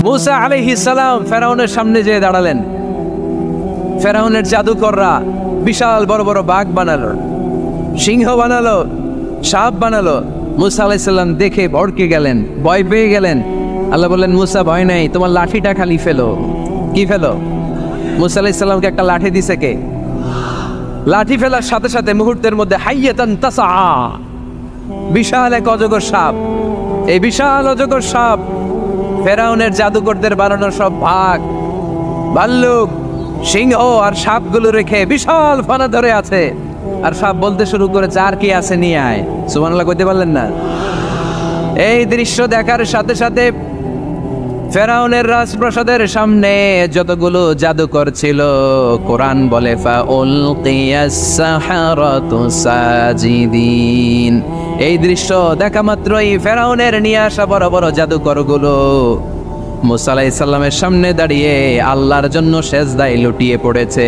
মূসা আলাইহিস সালাম ফেরাউনের সামনে যেয়ে দাঁড়ালেন। ফেরাউনের জাদুকররা বিশাল বড় বড় বাঘ বানালো, সিংহ বানালো, সাপ বানালো। মূসা আলাইহিস সালাম দেখে ভড়কে গেলেন, ভয় পেয়ে গেলেন। আল্লাহ বললেন, মূসা ভয় নাই, তোমার লাঠিটা খালি ফেলো। কি ফেলো? মূসা আলাইহিস সালামকে একটা লাঠি দিছে কে? লাঠি ফেলার সাথে সাথে মুহূর্তের মধ্যে হাইয়াতান তাসআ, বিশাল এক অজগর সাপ। এই বিশাল অজগর সাপ ফেরাউনের জাদুকরদের বানানো সব বাঘ, ভাল্লুক, সিংহ আর সাপগুলো রেখে বিশাল ফানা ধরে আছে। আর সাপ বলতে শুরু করেছে, আর কি আছে নিয়ে আয়। সুবহানাল্লাহ কইতে পারলেন না? এই দৃশ্য দেখার সাথে সাথে ফেরাউনের রাজপ্রাসাদের সামনে যতগুলো জাদুকর ছিল, কোরআন বলে ফাউলকিয়াস সাহারাতু সাজিদিন। এই দৃশ্য দেখা মাত্রই ফেরাউনের নিয়ে আসা বড় বড় জাদুকরগুলো মূসা আলাইহিস সালামের সামনে দাঁড়িয়ে আল্লাহর জন্য সেজদায় লুটিয়ে পড়েছে।